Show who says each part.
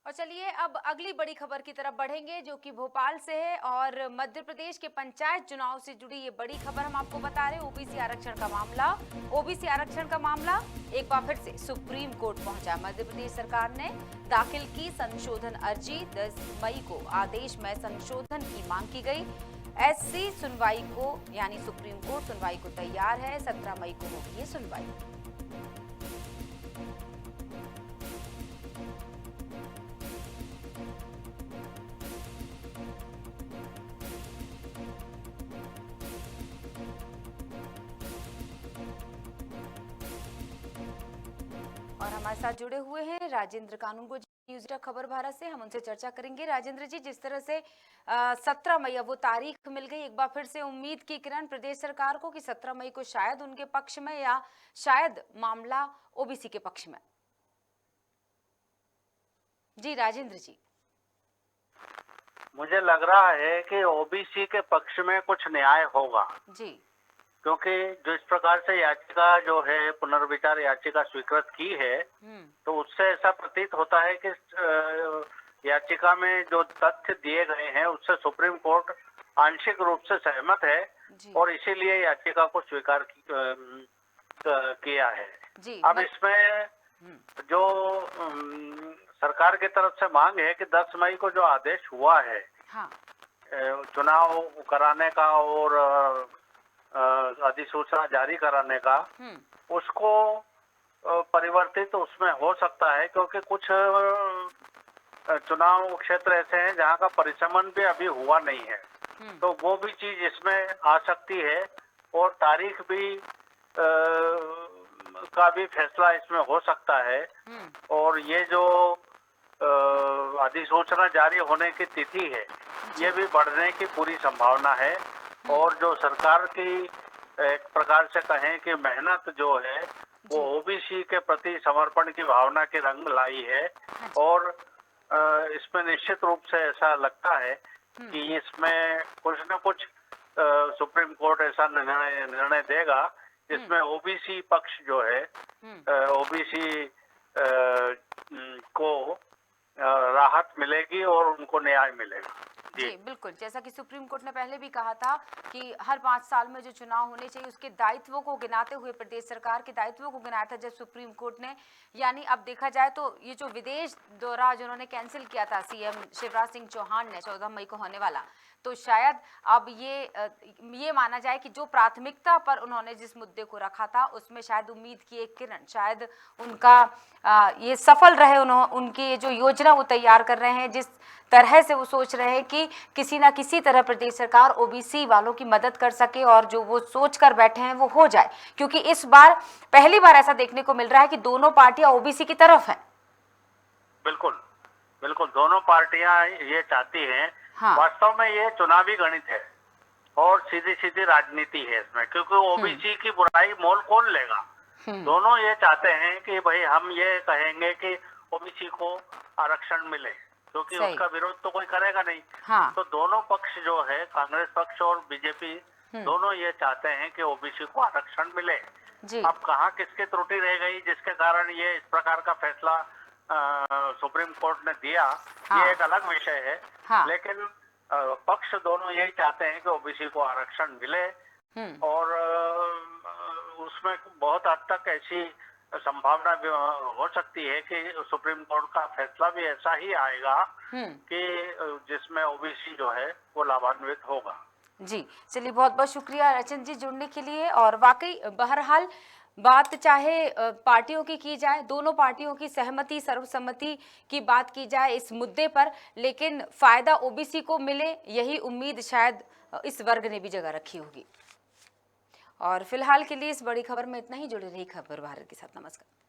Speaker 1: और चलिए अब अगली बड़ी खबर की तरफ बढ़ेंगे जो कि भोपाल से है और मध्य प्रदेश के पंचायत चुनाव से जुड़ी ये बड़ी खबर हम आपको बता रहे हैं। ओबीसी आरक्षण का मामला एक बार फिर से सुप्रीम कोर्ट पहुंचा। मध्य प्रदेश सरकार ने दाखिल की संशोधन अर्जी। 10 मई को आदेश में संशोधन की मांग की गई। एससी सुनवाई को यानी सुप्रीम कोर्ट सुनवाई को तैयार है। 17 मई को होगी ये सुनवाई। और हमारे साथ जुड़े हुए हैं राजेंद्र कानूनगो न्यूज़ खबर भारत से। हम उनसे चर्चा करेंगे। राजेंद्र जी, जिस तरह से 17 मई अब वो तारीख मिल गई, एक बार फिर से उम्मीद की किरण प्रदेश सरकार को कि 17 मई को शायद उनके पक्ष में या शायद मामला ओबीसी के पक्ष में। जी राजेंद्र जी।
Speaker 2: मुझे लग रहा है कि ओबीसी के पक्ष में कुछ न्याय होगा
Speaker 1: जी,
Speaker 2: क्योंकि जो इस प्रकार से याचिका जो है पुनर्विचार याचिका स्वीकृत की है तो उससे ऐसा प्रतीत होता है कि याचिका में जो तथ्य दिए गए हैं उससे सुप्रीम कोर्ट आंशिक रूप से सहमत है और इसीलिए याचिका को स्वीकार किया है जी। अब इसमें जो सरकार की तरफ से मांग है कि 10 मई को जो आदेश हुआ है हाँ। चुनाव कराने का और अधिसूचना जारी कराने का उसको परिवर्तित उसमें हो सकता है क्योंकि कुछ चुनाव क्षेत्र ऐसे हैं जहां का परिसमन भी अभी हुआ नहीं है तो वो भी चीज इसमें आ सकती है और तारीख भी का भी फैसला इसमें हो सकता है और ये जो अधिसूचना जारी होने की तिथि है ये भी बढ़ने की पूरी संभावना है और जो सरकार की एक प्रकार से कहें कि मेहनत जो है वो ओबीसी के प्रति समर्पण की भावना की रंग लाई है और इसमें निश्चित रूप से ऐसा लगता है कि इसमें कुछ न कुछ सुप्रीम कोर्ट ऐसा निर्णय देगा जिसमें ओबीसी पक्ष जो है ओबीसी को राहत मिलेगी और उनको न्याय मिलेगा।
Speaker 1: जी बिल्कुल, जैसा कि सुप्रीम कोर्ट ने पहले भी कहा था कि हर 5 साल में जो चुनाव होने चाहिए उसके दायित्वों को गिनाते हुए प्रदेश सरकार के दायित्वों को गिनाया था जब सुप्रीम कोर्ट ने। यानी अब देखा जाए तो ये जो विदेश दौरा जो उन्होंने कैंसिल किया था सीएम शिवराज सिंह चौहान ने 14 मई को होने वाला, तो शायद अब ये माना जाए कि जो प्राथमिकता पर उन्होंने जिस मुद्दे को रखा था उसमें शायद उम्मीद की एक किरण, शायद उनका ये सफल रहे। उनकी जो योजना वो तैयार कर रहे हैं, जिस तरह से वो सोच रहे हैं कि किसी ना किसी तरह प्रदेश सरकार ओबीसी वालों की मदद कर सके और जो वो सोच कर बैठे हैं वो हो जाए, क्योंकि इस बार पहली बार ऐसा देखने को मिल रहा है कि दोनों पार्टियां ओबीसी की तरफ हैं।
Speaker 2: बिल्कुल बिल्कुल, दोनों पार्टियां ये चाहती हैं। हाँ। वास्तव में ये चुनावी गणित है और सीधी सीधी राजनीति है इसमें, क्योंकि ओबीसी की बुराई मोल कौन लेगा। दोनों ये चाहते हैं कि भाई हम ये कहेंगे कि ओबीसी को आरक्षण मिले क्योंकि उसका विरोध तो कोई करेगा नहीं। हाँ। तो दोनों पक्ष जो है, कांग्रेस पक्ष और बीजेपी, दोनों ये चाहते हैं कि ओबीसी को आरक्षण मिले जी। अब कहाँ किसकी त्रुटि रह गई जिसके कारण ये इस प्रकार का फैसला सुप्रीम कोर्ट ने दिया, हाँ। ये एक अलग विषय है। हाँ। लेकिन पक्ष दोनों यही चाहते हैं कि ओबीसी को आरक्षण मिले और उसमें बहुत हद तक ऐसी संभावना भी हो सकती है कि सुप्रीम कोर्ट का फैसला भी ऐसा ही आएगा कि जिसमें ओबीसी जो है वो लाभान्वित होगा।
Speaker 1: जी चलिए, बहुत बहुत शुक्रिया रचन जी जुड़ने के लिए। और वाकई बहरहाल बात चाहे पार्टियों की जाए, दोनों पार्टियों की सहमति सर्वसम्मति की बात की जाए इस मुद्दे पर, लेकिन फायदा ओबीसी को मिले यही उम्मीद शायद इस वर्ग ने भी जगह रखी होगी। और फिलहाल के लिए इस बड़ी खबर में इतना ही। जुड़े रही खबर भारत के साथ। नमस्कार।